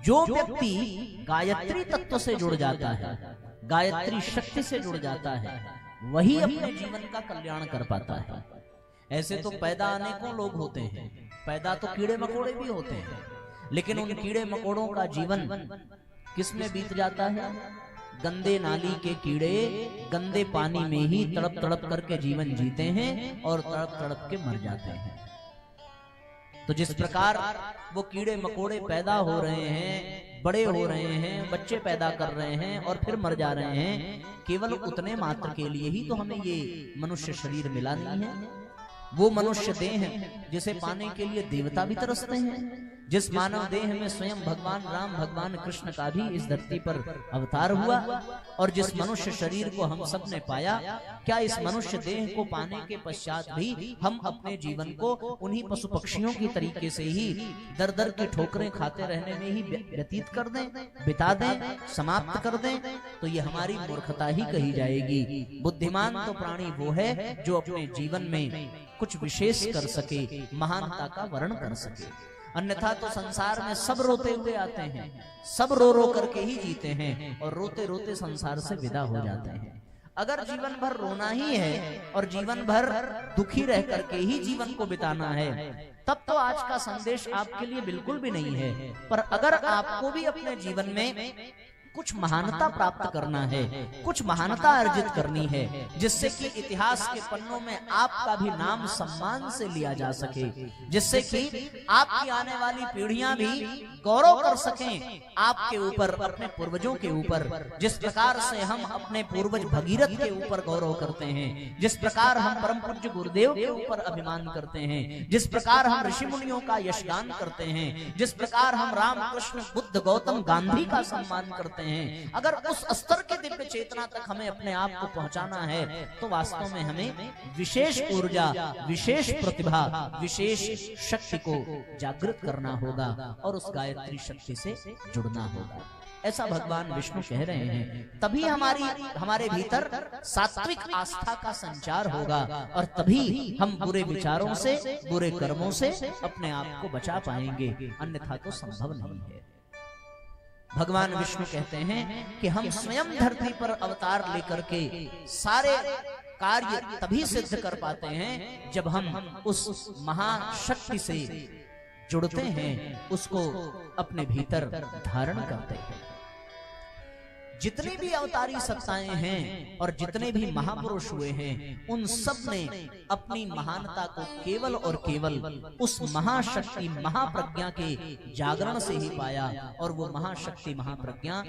जो व्यक्ति गायत्री तत्व से जुड़ जाता है, गायत्री शक्ति से जुड़ जाता है, वही अपने जीवन का कल्याण कर पाता है। ऐसे तो पैदा अनेकों लोग होते हैं, पैदा तो कीड़े मकोड़े भी होते हैं, लेकिन उन कीड़े मकोड़ों का जीवन किसमें बीत जाता है? गंदे नाली के कीड़े गंदे पानी में ही तड़प तड़प करके जीवन जीते हैं और तड़प तड़प के मर जाते हैं। तो जिस प्रकार वो कीड़े मकोड़े पैदा हो रहे हैं, बड़े हो रहे हैं, बच्चे पैदा कर रहे हैं और फिर मर जा रहे हैं, केवल उतने मात्र के लिए ही तो हमें ये मनुष्य शरीर मिला नहीं है। वो मनुष्य देह जिसे पाने के लिए देवता भी तरसते हैं, जिस मानव देह में स्वयं भगवान राम भगवान कृष्ण का भी इस धरती पर अवतार हुआ, और जिस मनुष्य शरीर को हम सब ने पाया, क्या इस मनुष्य देह को पाने के पश्चात भी हम अपने जीवन को उन्हीं पशु पक्षियों की तरीके से ही दर दर की ठोकरें खाते रहने में ही व्यतीत कर दें, बिता दें, समाप्त कर दें? तो ये हमारी मूर्खता ही कही जाएगी। बुद्धिमान तो प्राणी वो है जो अपने जीवन में कुछ विशेष कर सके, महानता का वर्ण कर सके। अन्यथा तो संसार में सब रोते हुए आते हैं, सब रो रो करके ही जीते हैं और रोते रोते संसार से विदा हो जाते हैं। अगर जीवन भर रोना ही है और जीवन भर दुखी रह करके ही जीवन को बिताना है, तब तो आज का संदेश आपके लिए बिल्कुल भी नहीं है। पर अगर आपको भी अपने जीवन में कुछ महानता प्राप्त करना है, कुछ महानता अर्जित करनी है, जिससे कि इतिहास के पन्नों में आपका भी नाम सम्मान से लिया जा सके, जिससे कि आपकी आने वाली पीढ़ियां भी गौरव कर सकें आपके ऊपर, अपने पूर्वजों के ऊपर। जिस प्रकार से हम अपने पूर्वज भगीरथ के ऊपर गौरव करते हैं, जिस प्रकार हम परम पूज्य गुरुदेव के ऊपर अभिमान करते हैं, जिस प्रकार हम ऋषि मुनियों का यशगान करते हैं, जिस प्रकार हम राम कृष्ण बुद्ध गौतम गांधी का सम्मान करते हैं, अगर उस स्तर के दिव्य चेतना तक हमें अपने आप को पहुंचाना है, तो वास्तव में हमें विशेष ऊर्जा, विशेष प्रतिभा, विशेष शक्ति को जागृत करना होगा और उस गायत्री शक्ति से जुड़ना होगा। ऐसा भगवान विष्णु कह रहे हैं। तभी हमारे भीतर सात्विक आस्था का संचार होगा और तभी हम बुरे विचारों से, बुरे कर्मों से अपने आप को बचा पाएंगे, अन्यथा तो संभव नहीं है। भगवान विष्णु कहते हैं कि हम स्वयं धरती पर अवतार लेकर के सारे कार्य तभी सिद्ध कर पाते हैं जब हम उस महाशक्ति से जुड़ते हैं, उसको अपने भीतर धारण करते हैं। जितनी भी अवतारी सत्ताएं हैं और जितने भी महापुरुष हुए हैं, उन सब ने अपनी महानता को केवल और केवल उस महाशक्ति महाप्रज्ञा के जागरण से ही पाया। और वो महाशक्ति महाप्रज्ञा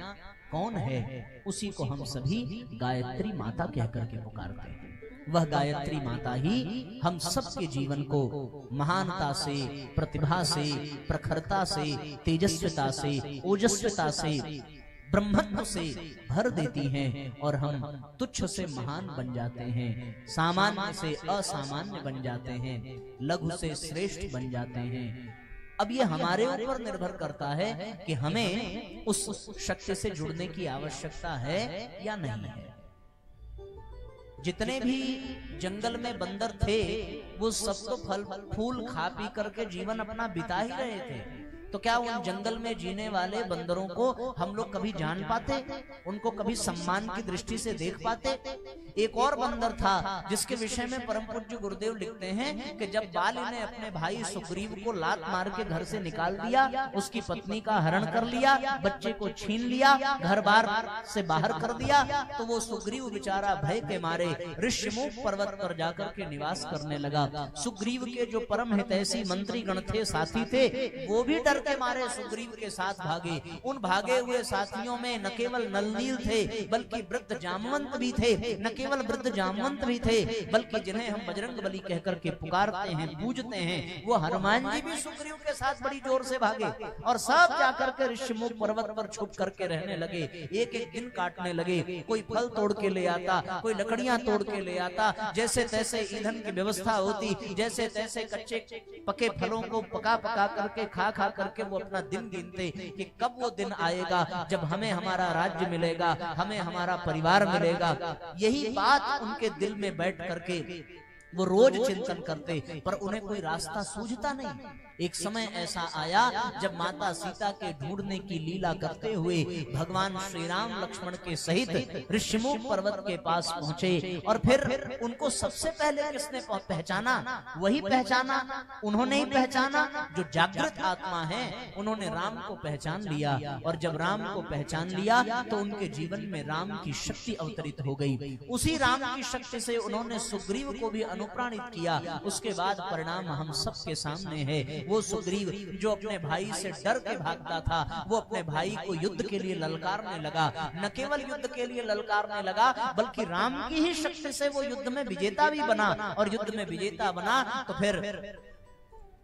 कौन है? उसी को हम सभी गायत्री माता कहकर के पुकारते हैं। वह गायत्री माता ही हम सबके जीवन को महानता से, प्रतिभा से, प्रखरता से, तेजस्विता से, ओजस्विता से, ब्रह्मत्व से भर देती हैं और हम तुच्छ से महान बन जाते हैं, सामान्य से असामान्य बन जाते हैं, लघु से श्रेष्ठ बन जाते हैं। अब ये हमारे ऊपर निर्भर करता है कि हमें उस शक्ति से जुड़ने की आवश्यकता है या नहीं है। जितने भी जंगल में बंदर थे, वो सब तो फल फूल खा पी करके जीवन अपना बिता ही रहे थे। तो क्या उन जंगल में जीने वाले बंदरों को हम लोग कभी जान पाते? उनको कभी सम्मान की दृष्टि से देख पाते? एक और बंदर था जिसके विषय में परम पूज्य गुरुदेव लिखते हैं कि जब बाली ने अपने भाई सुग्रीव को लात मार के घर से निकाल दिया, उसकी पत्नी का हरण कर लिया, बच्चे को छीन लिया, घर बार से बाहर कर दिया, तो वो सुग्रीव बेचारा भय के मारे ऋष्यमुख पर्वत पर जाकर के निवास करने लगा। सुग्रीव के जो परम हितैषी मंत्री गण थे, साथी थे, वो भी डर के मारे सुग्रीव के साथ भागे। उन भागे हुए साथियों में न केवल नलनील थे बल्कि वृद्ध जामवंत भी थे, न केवल वृद्ध जामवंत भी थे बल्कि जिन्हें हम बजरंग बली कहकर के पुकारते हैं, पूजते हैं, वो हनुमान जी भी सुग्रीव के साथ बड़ी जोर से भागे और सब जाकर के ऋष्यमुख पर्वत पर छुप करके रहने लगे। एक एक दिन काटने लगे, कोई फल तोड़ के ले आता, कोई लकड़ियां तोड़ के ले आता, जैसे तैसे ईंधन की व्यवस्था होती, जैसे तैसे कच्चे पके फलों को पका पका करके खा खा करके वो अपना दिन गिनते कि कब वो दिन आएगा जब हमें हमारा राज्य मिलेगा, हमें हमारा परिवार मिलेगा। यही बात उनके दिल में बैठ करके वो रोज चिंतन करते, पर उन्हें कोई रास्ता सूझता नहीं। एक समय ऐसा आया जब माता सीता के ढूंढने की लीला करते हुए भगवान श्री राम लक्ष्मण के सहित ऋषिमुख पर्वत के पास पहुंचे, और फिर उनको सबसे पहले किसने पहचाना? वही पहचाना, उन्होंने ही पहचाना जो जागृत आत्मा है, उन्होंने राम को पहचान लिया। और जब राम को पहचान लिया तो उनके जीवन में राम की शक्ति अवतरित हो गई। उसी राम की शक्ति से उन्होंने सुग्रीव को भी अनुप्राणित किया। उसके बाद परिणाम हम सबके सामने है। वो सुग्रीव जो अपने भाई से डर के भागता था, वो अपने भाई को युद्ध के लिए ललकारने लगा। न केवल युद्ध के लिए ललकारने लगा, बल्कि राम की ही शक्ति से वो युद्ध में विजेता भी बना। और युद्ध में विजेता बना तो फिर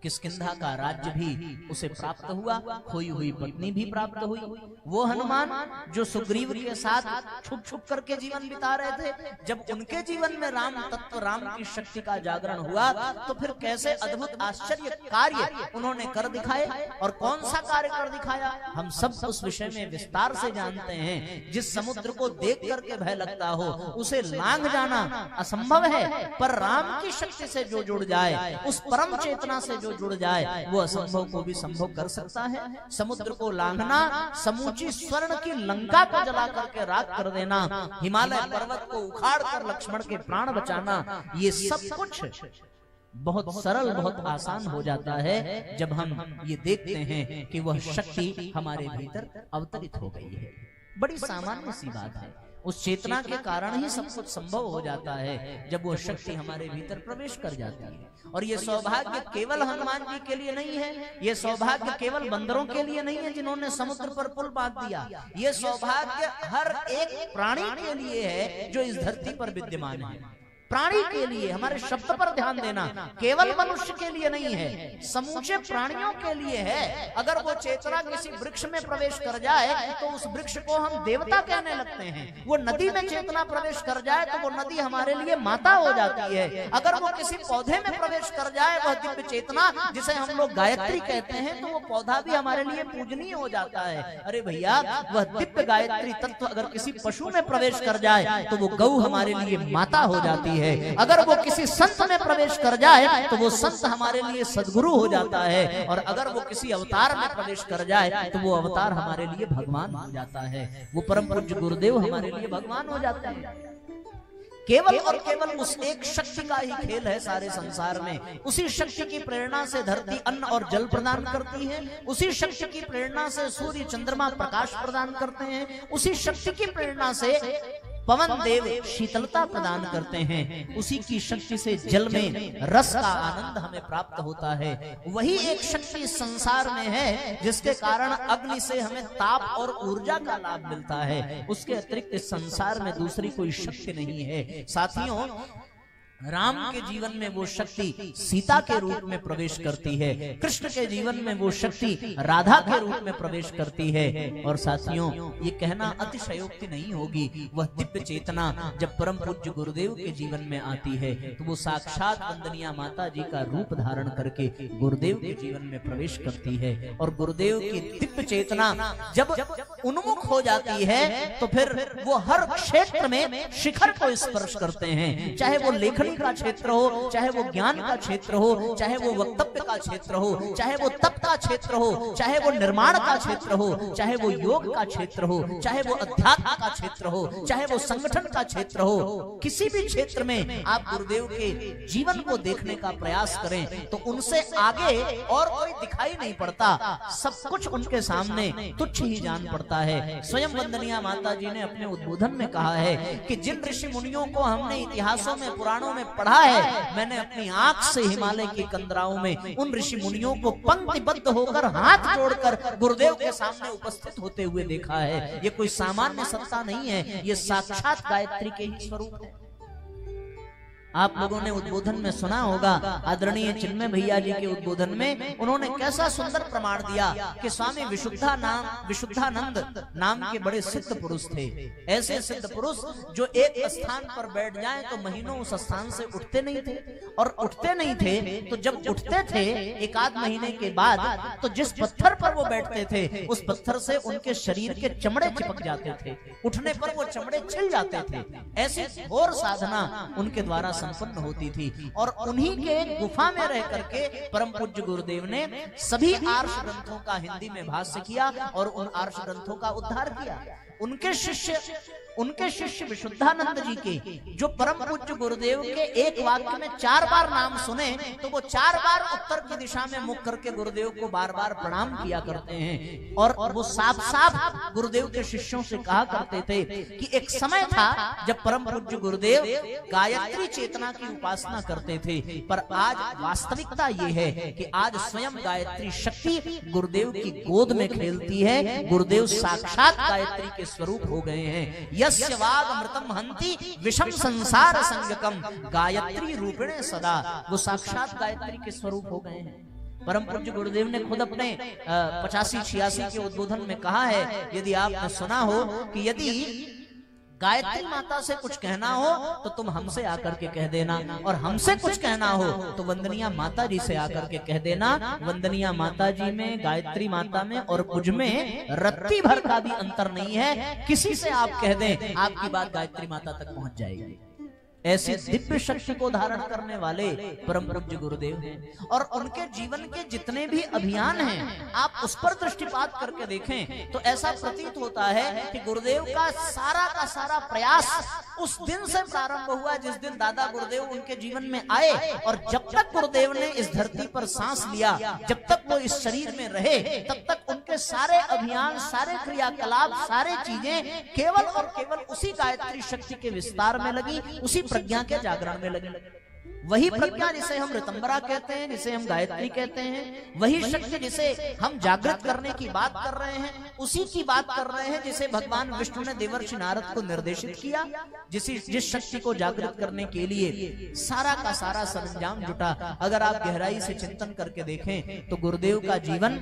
किष्किंधा का राज्य भी उसे प्राप्त हुआ, खोई हुई पत्नी भी प्राप्त हुई। वो हनुमान जो सुग्रीव के साथ छुप छुप करके जीवन बिता रहे थे, जब उनके जीवन में राम तत्व, राम की शक्ति का जागरण हुआ, तो फिर कैसे अद्भुत आश्चर्य कार्य उन्होंने कर दिखाए। और कौन सा कार्य कर दिखाया, हम सब उस विषय में विस्तार से जानते हैं। जिस समुद्र को देख करके भय लगता हो, उसे लांघ जाना असंभव है, पर राम की शक्ति से जो जुड़ जाए, उस परम चेतना से जो जुड़ जाए, वो असंभव को भी संभव कर सकता है। समुद्र को लांघना, समूची स्वर्ण की लंका को जला करके राख कर देना, हिमालय पर्वत को उखाड़ कर लक्ष्मण के प्राण बचाना, ये सब कुछ बहुत सरल, बहुत आसान हो जाता है जब हम ये देखते हैं कि वह शक्ति हमारे भीतर अवतरित हो गई है। बड़ी सामान्य सी बात है। उस चेतना के कारण ही सब कुछ संभव हो जाता है, जब वो शक्ति हमारे भीतर प्रवेश कर जाती है। और ये सौभाग्य केवल हनुमान जी के लिए नहीं है, ये सौभाग्य केवल बंदरों के लिए नहीं है जिन्होंने समुद्र पर पुल बांध दिया। ये सौभाग्य हर एक प्राणी के लिए है जो इस धरती पर विद्यमान है। प्राणी के लिए, हमारे शब्द पर ध्यान देना, केवल मनुष्य के लिए नहीं है, समूचे प्राणियों के लिए है। अगर वो चेतना किसी वृक्ष में प्रवेश कर जाए तो उस वृक्ष को हम देवता कहने लगते हैं। वो नदी में चेतना प्रवेश कर जाए तो वो नदी हमारे लिए माता हो जाती है। अगर वो किसी पौधे में प्रवेश कर जाए, वह दिव्य चेतना जिसे हम लोग गायत्री कहते हैं, तो वो पौधा भी हमारे लिए पूजनीय हो जाता है। अरे भैया, वह दिव्य गायत्री तत्व अगर किसी पशु में प्रवेश कर जाए तो वो गौ हमारे लिए माता हो जाती है। अगर वो किसी संत में प्रवेश कर जाए तो वो संत हमारे लिए सद्गुरु हो जाता है। और अगर वो किसी अवतार में प्रवेश कर जाए तो वो अवतार हमारे लिए भगवान हो जाता है। वो परम पूज्य गुरुदेव हमारे लिए भगवान हो जाते हैं। केवल और केवल उस एक शक्ति का ही खेल है सारे संसार में। उसी शक्ति की प्रेरणा से धरती अन्न और जल प्रदान करती है, उसी शक्ति की प्रेरणा से सूर्य चंद्रमा प्रकाश प्रदान करते हैं, उसी शक्ति की प्रेरणा से पवन देव शीतलता प्रदान करते हैं, उसी की शक्ति से जल में रस का आनंद हमें प्राप्त होता है। वही एक शक्ति संसार में है जिसके कारण अग्नि से हमें ताप और ऊर्जा का लाभ मिलता है। उसके अतिरिक्त संसार में दूसरी कोई शक्ति नहीं है। साथियों, राम के जीवन में वो शक्ति सीता के रूप में प्रवेश करती है, कृष्ण के जीवन में वो शक्ति राधा के रूप में प्रवेश करती है। और साथियों, ये कहना अतिशयोक्ति नहीं होगी, वह दिव्य चेतना जब परम पूज्य गुरुदेव के जीवन में आती है तो वो साक्षात वंदनीय माता जी का रूप धारण करके गुरुदेव के जीवन में प्रवेश करती है। और गुरुदेव की दिव्य चेतना जब उन्मुख हो जाती है तो फिर वो हर क्षेत्र में शिखर को स्पर्श करते हैं, चाहे वो लेखन का क्षेत्र हो, चाहे वो ज्ञान का क्षेत्र हो, चाहे वो वक्तव्य का क्षेत्र हो, चाहे वो तप का क्षेत्र हो, चाहे वो निर्माण का क्षेत्र हो, चाहे वो योग का क्षेत्र हो, चाहे वो अध्यात्म का क्षेत्र हो, चाहे वो संगठन का क्षेत्र हो। किसी भी क्षेत्र में आप गुरुदेव के जीवन को देखने का प्रयास करें तो उनसे आगे और कोई दिखाई नहीं पड़ता, सब कुछ उनके सामने तुच्छ ही जान पड़ता है। स्वयं वंदनीय माता जी ने अपने उद्बोधन में कहा है कि जिन ऋषि मुनियों को हमने इतिहासों में, पुराणों में पढ़ा है, मैंने अपनी आंख से हिमालय की कंदराओं में उन ऋषि मुनियों को पंक्तिबद्ध होकर हाथ जोड़कर गुरुदेव के सामने उपस्थित होते हुए देखा है। ये कोई सामान्य सत्ता नहीं है, ये साक्षात गायत्री के ही स्वरूप है। आप लोगों ने उद्बोधन में सुना होगा, आदरणीय चिन्मय भैया जी के उद्बोधन में उन्होंने कैसा सुंदर प्रमाण दिया कि स्वामी विशुद्धानंद नाम के बड़े सिद्ध पुरुष थे। ऐसे सिद्ध पुरुष जो एक स्थान पर बैठ जाएं तो महीनों उस स्थान से उठते नहीं थे, और उठते नहीं थे तो जब उठते थे एक आध महीने के बाद तो जिस पत्थर पर वो बैठते थे उस पत्थर से उनके शरीर के चमड़े चिपक जाते थे, उठने पर वो चमड़े छिल जाते थे। ऐसी घोर साधना उनके द्वारा संपन्न होती थी। और उन्हीं के गुफा में रह करके परम पूज्य गुरुदेव ने सभी आर्ष ग्रंथों का हिंदी में भाष्य किया और उन आर्ष ग्रंथों का उद्धार किया। उनके शिष्य विशुद्धानंद जी के जो परम पूज्य गुरुदेव के एक वाक्य में 4 बार नाम सुने तो वो 4 बार उत्तर की दिशा में मुख करके गुरुदेव को बार बार प्रणाम किया करते हैं। और वो साफ साफ गुरुदेव के शिष्यों से कहा करते थे कि एक समय था जब परम पूज्य गुरुदेव गायत्री चेतना की उपासना करते थे, पर आज वास्तविकता ये है कि आज स्वयं गायत्री शक्ति गुरुदेव की गोद में खेलती है। गुरुदेव साक्षात गायत्री के स्वरूप हो गए हैं। यस्य वाग अमृतम हंति विषम संसार संगकम गायत्री रूपिणे सदा, वो साक्षात गायत्री के स्वरूप हो गए हैं। परम पूज्य गुरुदेव ने खुद अपने 85-86 के उद्बोधन में कहा है, यदि आपने सुना हो कि यदि गायत्री माता से कुछ कहना हो तो तुम हमसे आकर के कह देना, और हमसे कुछ कहना हो तो वंदनिया माता जी से आकर के कह देना। वंदनिया माता जी में, गायत्री माता में और मुझ में रत्ती भर का भी अंतर नहीं है। किसी से आप कह दें, आपकी बात गायत्री माता तक पहुंच जाएगी। ऐसी दिव्य शक्ति को धारण करने वाले परम पूज्य गुरुदेव हैं। और उनके जीवन के जितने भी अभियान हैं, आप उस पर दृष्टिपात करके देखें तो ऐसा प्रतीत होता है कि गुरुदेव का सारा प्रयास उस दिन से प्रारंभ हुआ जिस दिन दादा गुरुदेव उनके जीवन में आए। और जब तक गुरुदेव ने इस धरती पर सांस लिया, जब तक वो इस शरीर में रहे, तब तक उनके सारे अभियान, सारे क्रियाकलाप, सारे चीजें केवल और केवल उसी गायत्री शक्ति के विस्तार में लगी, उसी प्रज्ञा के जागरण में लगी। वही प्रज्ञा जिसे हम ऋतंबरा कहते हैं, जिसे हम गायत्री कहते हैं, वही शक्ति जिसे हम जागृत करने की बात कर रहे हैं, उसी की बात कर रहे हैं जिसे भगवान विष्णु ने देवर्षि नारद को निर्देशित किया। जिस शक्ति को जागृत करने के लिए सारा का सारा सरंजाम जुटा। अगर आप गहराई से चिंतन करके देखें तो गुरुदेव का जीवन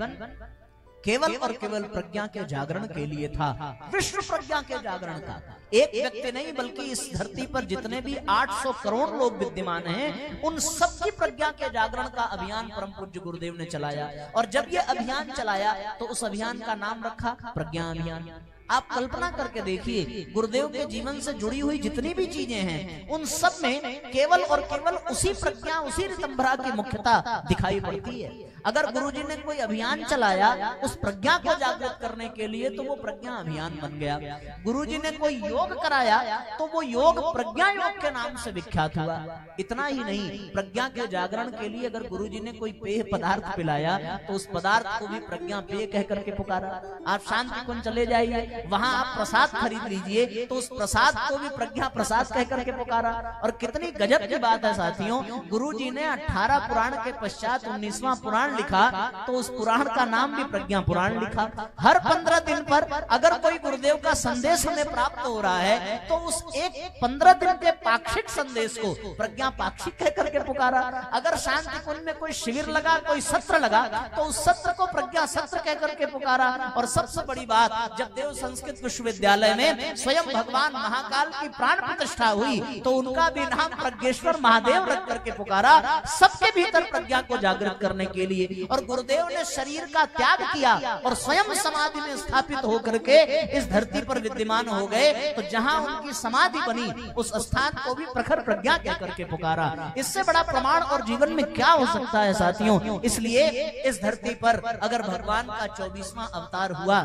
केवल और केवल प्रज्ञा के जागरण के लिए था, विश्व प्रज्ञा के जागरण का। एक व्यक्ति नहीं बल्कि इस धरती पर जितने भी 800 करोड़ लोग विद्यमान हैं, उन सबकी प्रज्ञा के जागरण का अभियान परम पूज्य गुरुदेव ने चलाया। और जब ये अभियान चलाया तो उस अभियान का नाम रखा प्रज्ञा अभियान। आप कल्पना करके देखिए, गुरुदेव के जीवन से जुड़ी हुई जितनी भी चीजें हैं, उन सब में केवल और केवल उसी प्रज्ञा, उसी ऋतंभरा की मुख्यता दिखाई पड़ती है। अगर गुरुजी ने कोई अभियान चलाया उस प्रज्ञा को जागृत करने के लिए तो वो प्रज्ञा अभियान बन गया। गुरुजी ने कोई योग कराया तो वो योग प्रज्ञा योग के नाम से विख्यात हुआ। इतना ही नहीं, प्रज्ञा के जागरण के लिए अगर गुरुजी ने कोई पेय पदार्थ पिलाया तो उस पदार्थ को भी प्रज्ञा पेय कह करके पुकारा। आप शांति कुंज चले जाइए, वहां आप प्रसाद खरीद लीजिए तो उस प्रसाद को भी प्रज्ञा प्रसाद कह करके पुकारा। और कितनी गजब की बात है साथियों, गुरुजी ने 18 पुराण के पश्चात 19वां पुराण लिखा तो उस पुराण का नाम भी प्रज्ञा पुराण लिखा। हर 15 दिन पर अगर कोई गुरुदेव का संदेश हमें प्राप्त हो रहा है तो उस एक 15 दिन के पाक्षिक संदेश को प्रज्ञा पाक्षिक कह करके पुकारा। अगर शांति कुंज में कोई शिविर लगा, कोई सत्र लगा तो उस सत्र को प्रज्ञा सत्र कह करके पुकारा। और सबसे बड़ी बात, जब देव संस्कृत विश्वविद्यालय में स्वयं भगवान महाकाल की प्राण प्रतिष्ठा हुई तो उनका भी नाम प्रज्ञेश्वर महादेव रख करके पुकारा, सबके भीतर प्रज्ञा को जागृत करने के लिए। और गुरुदेव ने शरीर का त्याग किया और स्वयं समाधि में स्थापित होकर के इस धरती पर विद्यमान हो गए। तो जहां उनकी समाधि बनी उस स्थान को भी प्रखर प्रज्ञा कह करके पुकारा। इससे बड़ा प्रमाण और जीवन में क्या हो सकता है साथियों। इसलिए इस धरती पर अगर भगवान का 24वां अवतार हुआ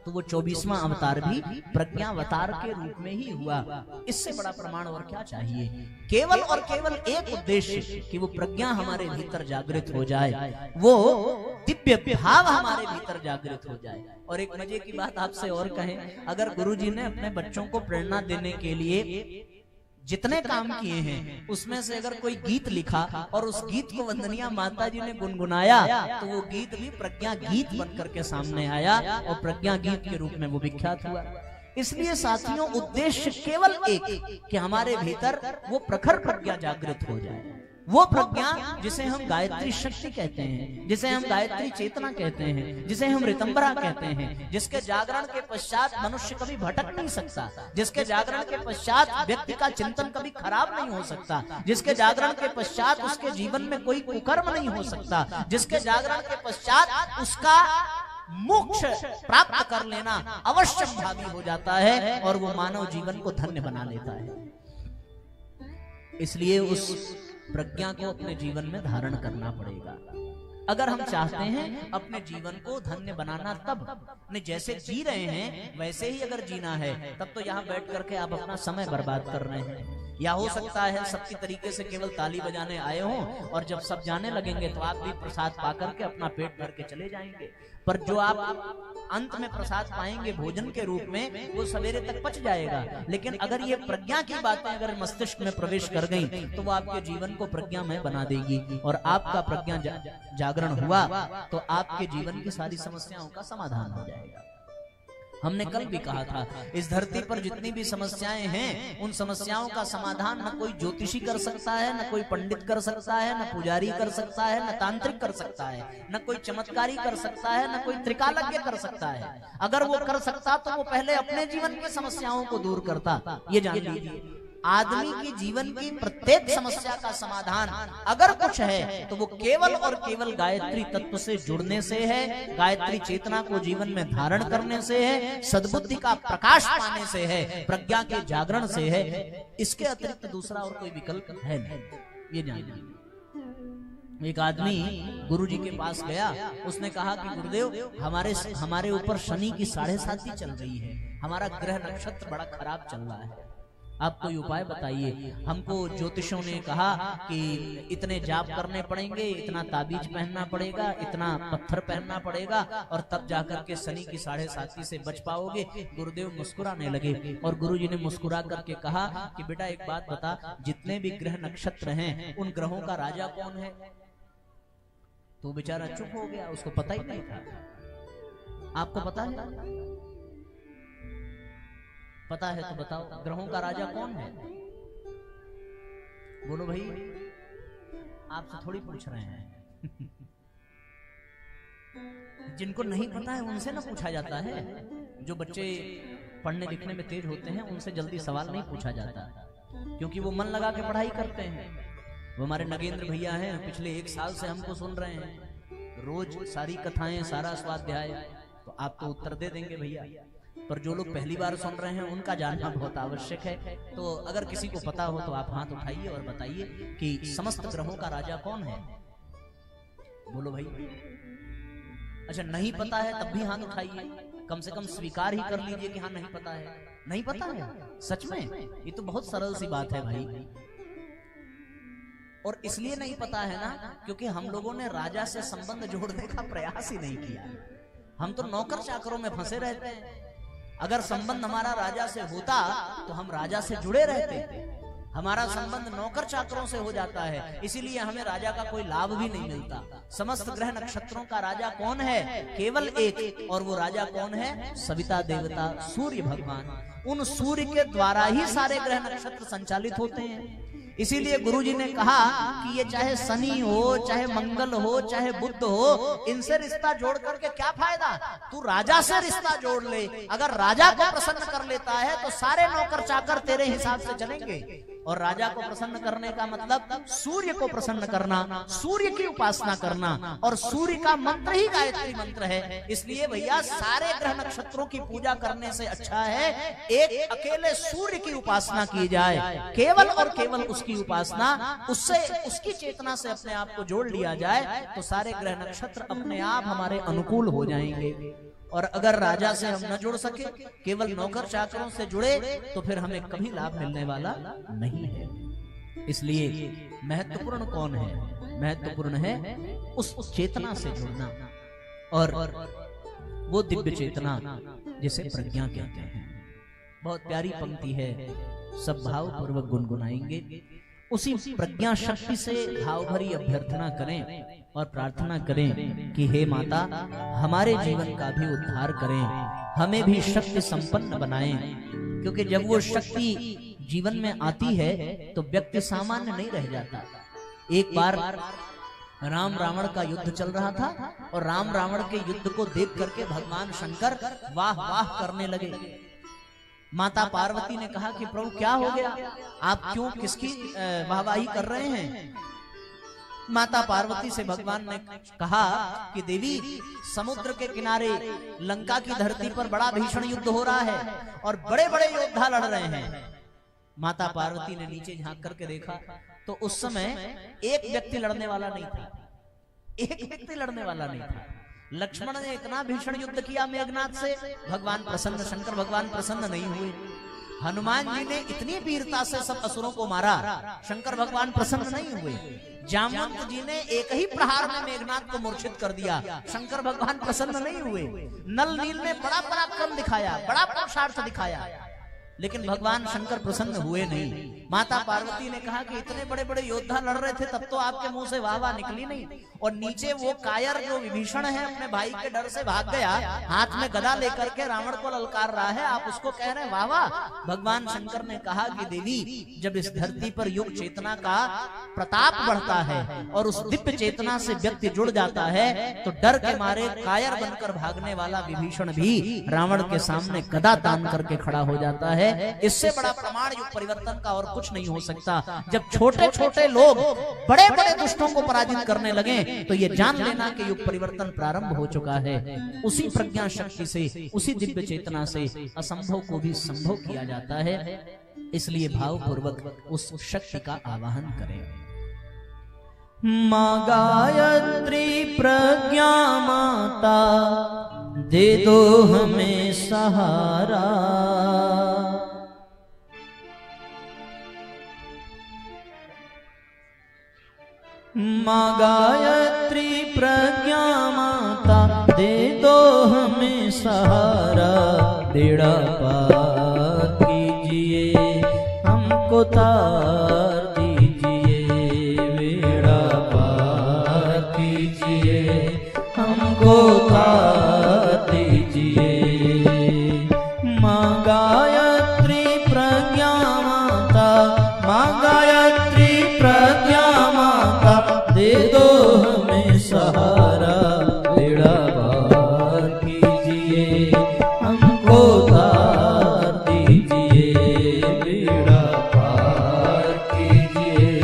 तो वो 24वां अवतार भी प्रज्ञावतार के रूप में ही हुआ। इससे बड़ा प्रमाण और क्या चाहिए। केवल और केवल एक उद्देश्य कि वो प्रज्ञा हमारे भीतर जागृत हो जाए, वो दिव्य भाव हमारे भीतर जागृत हो जाए। और एक मजे की बात आपसे और कहें, अगर गुरुजी ने अपने बच्चों को प्रेरणा देने के लिए जितने काम किए हैं उसमें से अगर कोई गीत लिखा और उस गीत को वंदनिया माता जी ने गुनगुनाया तो वो गीत भी प्रज्ञा गीत बनकर के सामने आया और प्रज्ञा गीत के रूप में वो विख्यात हुआ। इसलिए साथियों, उद्देश्य केवल एक कि हमारे भीतर वो प्रखर प्रज्ञा जागृत हो जाए। वो प्रज्ञा जिसे हम गायत्री शक्ति कहते हैं, जिसे हम गायत्री चेतना कहते हैं, जिसे हम ऋतंबरा कहते हैं, जिसके जागरण के पश्चात मनुष्य कभी भटक नहीं सकता, जिसके जागरण के पश्चात व्यक्ति का चिंतन कभी खराब नहीं हो सकता, जिसके जागरण के पश्चात उसके जीवन में कोई कुकर्म नहीं हो सकता, जिसके जागरण के पश्चात उसका मोक्ष प्राप्त कर लेना अवश्य भावी हो जाता है और वो मानव जीवन को धन्य बना लेता है। इसलिए उस प्रज्ञा को अपने जीवन में धारण करना पड़ेगा। अगर हम चाहते हैं अपने जीवन को धन्य बनाना, तब ने जैसे जी रहे हैं वैसे ही अगर जीना है, तब तो यहाँ बैठ करके आप अपना समय बर्बाद कर रहे हैं। या हो सकता है सबकी तरीके से केवल ताली बजाने आए हों और जब सब जाने लगेंगे तो आप भी प्रसाद पा करके अपना पेट भर के चले जाएंगे। पर जो आप अंत में प्रसाद पाएंगे भोजन के रूप में, वो सवेरे तक पच जाएगा। लेकिन अगर ये प्रज्ञा की बातें अगर मस्तिष्क में प्रवेश कर गई तो वो आपके जीवन को प्रज्ञामय बना देगी, और आपका प्रज्ञा जागरण हुआ तो आपके जीवन की सारी समस्याओं का समाधान हो जाएगा। हमने कल भी कहा था, इस धरती पर जितनी भी समस्याएं हैं, उन समस्याओं का समाधान न कोई ज्योतिषी कर सकता है, न कोई पंडित कर सकता है, न पुजारी कर सकता है, न तांत्रिक कर सकता है, न कोई चमत्कारी कर सकता है, न कोई त्रिकालज्ञ कर सकता है। अगर वो कर सकता तो वो पहले अपने जीवन की समस्याओं को दूर करता। ये जान लीजिए, आदमी की जीवन की प्रत्येक समस्या का समाधान अगर कुछ है तो वो केवल और केवल गायत्री तत्व से जुड़ने से है, गायत्री चेतना को जीवन में धारण करने से है, सद्बुद्धि का प्रकाश पाने से है, प्रज्ञा के जागरण से है। इसके अतिरिक्त दूसरा और कोई विकल्प है नहीं, ये जानिए। एक आदमी गुरुजी के पास गया, उसने कहा कि गुरुदेव हमारे ऊपर शनि की 7.5 चल रही है, हमारा ग्रह नक्षत्र बड़ा खराब चल रहा है, आप कोई उपाय बताइए। हमको ज्योतिषों ने कहा कि इतने जाप करने पड़ेंगे, इतना ताबीज पहनना पड़ेगा, इतना पत्थर पहनना पड़ेगा, और तब जाकर के शनि की 7.5 से बच पाओगे। गुरुदेव मुस्कुराने लगे और गुरुजी ने मुस्कुरा करके कहा कि बेटा एक बात बता, जितने भी ग्रह नक्षत्र हैं उन ग्रहों का राजा कौन है? तो बेचारा चुप हो गया, उसको पता ही नहीं था। आपको पता है? पता है तो बताओ, ग्रहों का राजा कौन है? बोलो भाई, आपसे थोड़ी पूछ रहे हैं। जिनको नहीं पता है उनसे ना पूछा जाता है। जो बच्चे पढ़ने लिखने में तेज होते हैं उनसे जल्दी सवाल नहीं पूछा जाता, क्योंकि वो मन लगा के पढ़ाई करते हैं। वो हमारे नगेंद्र भैया हैं, पिछले 1 साल से हमको सुन रहे हैं, रोज सारी कथाएं, सारा स्वाध्याय, तो आप तो उत्तर दे देंगे भैया। पर जो लोग पहली बार सुन रहे हैं उनका जानना बहुत आवश्यक है। तो अगर किसी को पता हो तो आप हाथ उठाइए और बताइए कि समस्त ग्रहों का राजा कौन है? बोलो भाई। अच्छा, नहीं पता है तब भी हाथ उठाइए, कम से कम स्वीकार ही कर लीजिए कि हाँ नहीं पता है। नहीं पता है सच में? ये तो बहुत सरल सी बात है भाई। और इसलिए नहीं पता है ना क्योंकि हम लोगों ने राजा से संबंध जोड़ने का प्रयास ही नहीं किया। हम तो नौकर चाकरों में फंसे रहते हैं। अगर संबंध हमारा राजा से होता तो हम राजा से जुड़े रहते। हमारा संबंध नौकर चाकरों से हो जाता है, इसीलिए हमें राजा का कोई लाभ भी नहीं मिलता। समस्त ग्रह नक्षत्रों का राजा कौन है? केवल एक, और वो राजा कौन है? सविता देवता सूर्य भगवान। उन सूर्य के द्वारा ही सारे ग्रह नक्षत्र संचालित होते हैं। इसीलिए गुरुजी ने कहा कि ये चाहे शनि हो, चाहे मंगल हो, चाहे बुध हो, इनसे रिश्ता जोड़ करके क्या फायदा? तू राजा से रिश्ता जोड़ ले। अगर राजा को प्रसन्न कर लेता है तो सारे नौकर चाकर तेरे हिसाब से चलेंगे। और राजा को प्रसन्न करने का मतलब सूर्य को प्रसन्न करना, सूर्य की उपासना करना, और सूर्य का मंत्र ही गायत्री मंत्र है। इसलिए भैया सारे ग्रह नक्षत्रों की पूजा करने से अच्छा है एक अकेले सूर्य की उपासना की जाए। केवल और केवल उसकी उपासना, उससे उसकी चेतना से अपने आप को जोड़ लिया जाए तो सारे ग्रह नक्षत्र अपने आप हमारे अनुकूल हो जाएंगे। और अगर राजा से हम न जुड़ सके, केवल नौकर चाकरों से जुड़े, तो फिर हमें कभी लाभ मिलने वाला नहीं है। इसलिए महत्वपूर्ण कौन है? महत्वपूर्ण है उस चेतना से जुड़ना, और वो दिव्य चेतना जिसे प्रज्ञा कहते हैं। बहुत प्यारी पंक्ति है, सब भाव पूर्वक गुनगुनाएंगे। उसी प्रज्ञा शक्ति से भाव भरी अभ्यर्थना करें और प्रार्थना करें कि हे माता, हमारे जीवन का भी उद्धार करें, हमें भी शक्ति संपन्न बनाएं। क्योंकि जब वो शक्ति जीवन में आती है तो व्यक्ति सामान्य नहीं रह जाता। एक बार राम रावण का युद्ध चल रहा था और राम रावण के युद्ध को देख करके भगवान शंकर वाह वाह करने लगे। माता पार्वती ने कहा कि प्रभु क्या हो गया, आप क्यों किसकी वाहवाही कर रहे हैं? माता पार्वती से भगवान ने कहा कि देवी, समुद्र के किनारे लंका की धरती पर बड़ा भीषण युद्ध हो रहा है और बड़े बड़े योद्धा लड़ रहे हैं। माता पार्वती ने नीचे झांक करके देखा तो उस समय एक व्यक्ति लड़ने वाला नहीं था, एक व्यक्ति लड़ने वाला नहीं था। लक्ष्मण ने इतना भीषण युद्ध किया मेघनाथ से, भगवान प्रसन्न, शंकर भगवान प्रसन्न नहीं हुए। हनुमान जी ने इतनी वीरता से सब असुरों को मारा, शंकर भगवान प्रसन्न नहीं हुए। जामवंत जी ने एक ही प्रहार में मेघनाथ को मूर्छित कर दिया, शंकर भगवान प्रसन्न नहीं हुए। नल नील ने बड़ा पराक्रम दिखाया, बड़ा पुरुषार्थ दिखाया, लेकिन भगवान शंकर प्रसन्न हुए नहीं। माता पार्वती ने कहा कि इतने बड़े बड़े योद्धा लड़ रहे थे, तब तो आपके मुंह से वाह वाह निकली नहीं। और नीचे वो कायर जो विभीषण है अपने भाई के डर से भाग गया, हाथ में गदा लेकर के रावण को ललकार रहा है, आप उसको कह रहे हैं वाह वाह। भगवान शंकर ने कहा कि देवी, जब इस धरती पर युग चेतना का प्रताप बढ़ता है और उस दिव्य चेतना से व्यक्ति जुड़ जाता है, तो डर के मारे कायर बनकर भागने वाला विभीषण भी रावण के सामने गदा तान करके खड़ा हो जाता है। इससे बड़ा प्रमाण युग परिवर्तन का और कुछ नहीं हो सकता। जब छोटे छोटे लोग बड़े बड़े दुष्टों को पराजित करने लगे, तो ये जान लेना कि युग परिवर्तन प्रारंभ हो चुका है। उसी प्रज्ञा शक्ति से, उसी दिव्य चेतना से असंभव को भी संभव किया जाता है। इसलिए भावपूर्वक उस शक्ति का आवाहन करें। मां गायत्री प्रज्ञा माता, दे दो हमें सहारा। मां गायत्री प्रज्ञा माता, दे दो हमें सहारा। बेड़ा पार कीजिए, हमको तार दीजिए। बेड़ा पार कीजिए, हमको तार दीजिए। मां गायत्री प्रज्ञा माता, मां गायत्री प्रज्ञा माता, दे दो हमें सहारा। बेड़ा पार कीजिए, हमको तार दीजिए। बेड़ा पार कीजिए,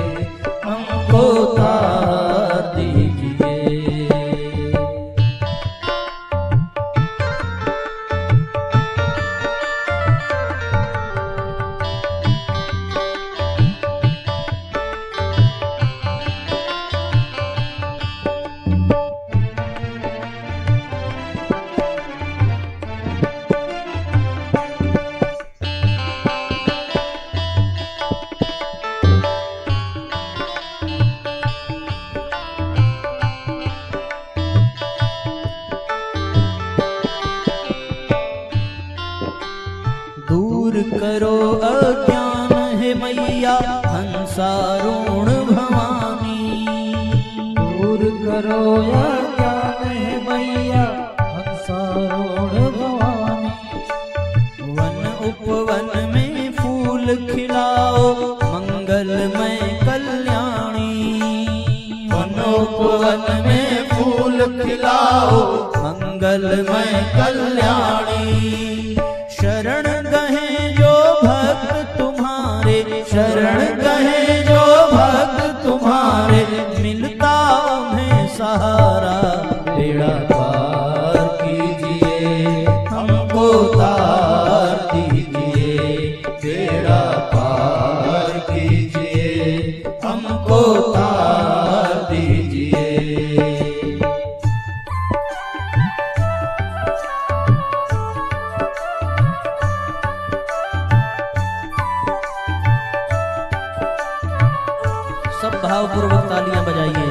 हमको तार दीजिए। दूर करो अज्ञान है मैया, हंसारूण भवानी। दूर करो अज्ञान है मैया, हंसारूण भवानी। वन उपवन में फूल खिलाओ, मंगलमय कल्याणी। वन उपवन में फूल खिलाओ, मंगलमय कल्याणी। शरण गहे जो भक्त तुम्हारे, शरण गहे जो भक्त तुम्हारे, मिलता उन्हें सहारा। बेड़ा पार कीजिए, हमको तार दीजिए। बेड़ा पार कीजिए, हमको तार दीजिए। सब भावपूर्वक तालियां बजाइए।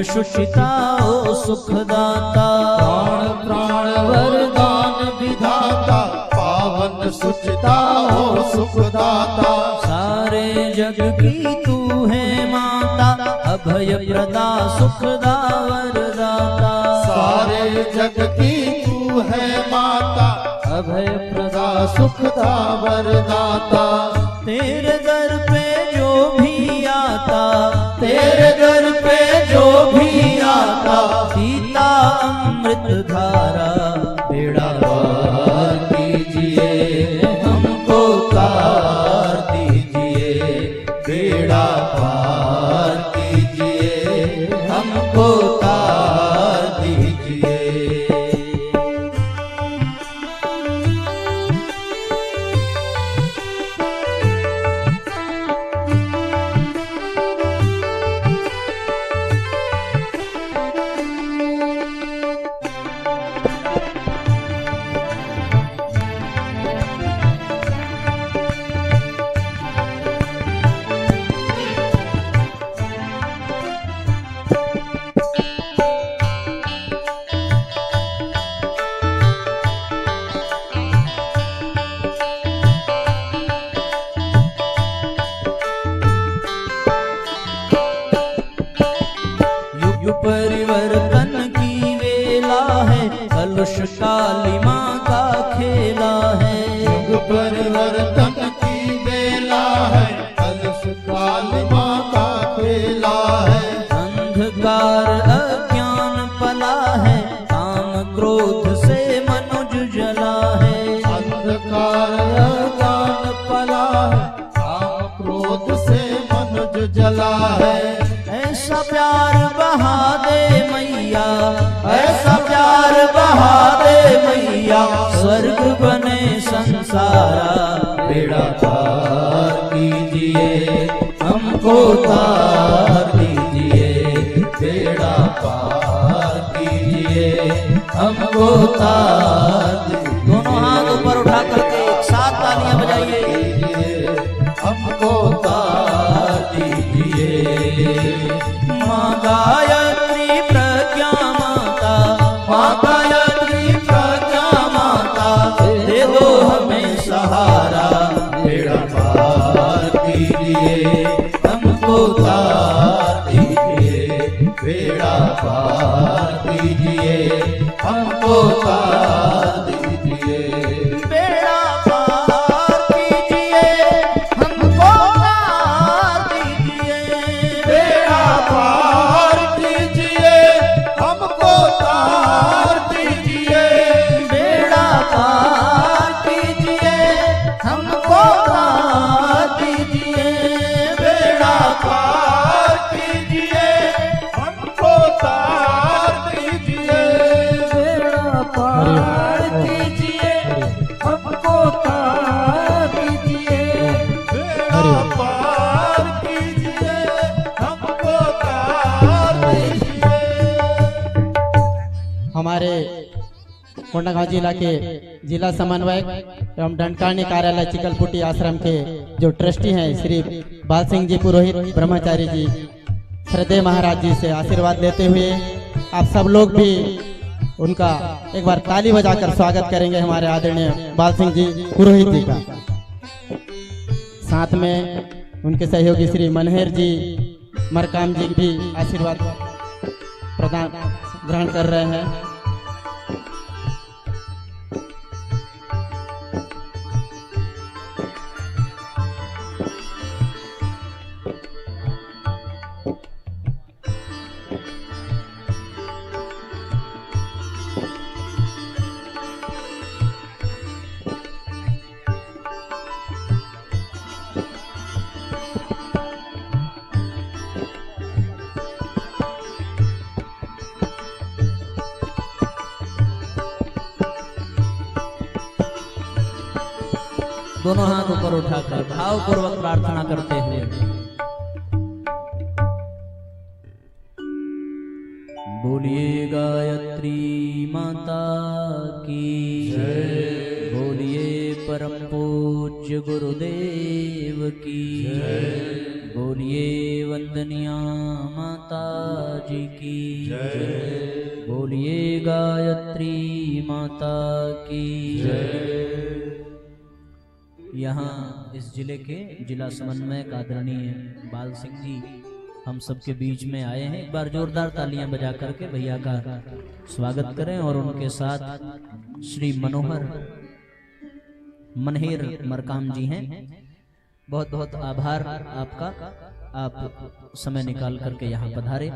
सुशिता ओ सुखदाता। प्राण प्राण वरदान विधाता, पावन सुचिता हो सुखदाता। सारे जग की तू है माता, अभय प्रदा सुखदा वरदाता। सारे जग की तू है माता, अभय प्रदा सुखदा वरदाता। तेरे दर पे जो भी आता, तेरे दर पे जो भी आता, पीता अमृत धारा। बेड़ा पार कीजिए हमको तार दीजिए, बेड़ा पार कीजिए हमको तार दीजिए। परिवर्तन की वेला है, कलुष काली माँ का खेला है। युग परिवर्तन की बेला है, कलश काली माँ का खेला है। अंधकार अज्ञान पला है, काम क्रोध से मनुज जला है। अंधकार अज्ञान पला है, काम क्रोध से मनुज जला है। ऐसा प्यार बहा दे मैया, ऐसा प्यार बहा दे मैया, स्वर्ग बने संसारा। बेड़ा पार कीजिए हमको तार दीजिए, बेड़ा पार कीजिए हमको तार दीजिए। दोनों हाथ ऊपर उठा करके एक साथ तालियां बजाइए। हमको तार दीजिए। माँ गायत्री प्रज्ञा माता, माँ गायत्री प्रज्ञा माता, दे दो हमें सहारा। बेड़ा पार कीजिए हमको तार दीजिए, बेड़ा पार कीजिए हमको तार दीजिए। बेड़ा पार कीजिए हमको तार दीजिए, बेड़ा पार कीजिए हमको तार दीजिए, बेड़ा पार कीजिए हमको तार दीजिए, बेड़ा पार कीजिए हमको तार दीजिए, बेड़ा पार कीजिए हमको तार दीजिए। बेड़ा पार कीजिए हमको तार दीजिए। हमारे कोंडागांव जिला के जिला समन्वयक एवं दंडकारणी कार्यालय चिकलपुटी आश्रम के जो ट्रस्टी हैं श्री बाल सिंह जी पुरोहित ब्रह्मचारी जी, श्रद्धेय महाराज जी से आशीर्वाद लेते हुए आप सब लोग भी उनका एक बार ताली बजाकर स्वागत करेंगे हमारे आदरणीय बाल सिंह जी पुरोहित जी का। साथ में उनके सहयोगी श्री मनहेर जी मरकाम जी भी आशीर्वाद प्रदान ग्रहण कर रहे हैं। दोनों हाथ ऊपर उठाकर भावपूर्वक प्रार्थना करते हुए बोलिए गायत्री माता की जय, बोलिए परम पूज्य गुरुदेव की जय, बोलिए वंदनिया माता जी की जय, बोलिए गायत्री माता की जय। यहाँ इस जिले के जिला समन्वयक आदरणीय बाल सिंह जी हम सबके बीच में आए हैं। एक बार जोरदार तालियां बजा करके भैया का स्वागत करें और उनके साथ श्री मनोहर मनहेर मरकाम जी हैं। बहुत बहुत आभार आपका, आप समय निकाल करके यहाँ पधारे।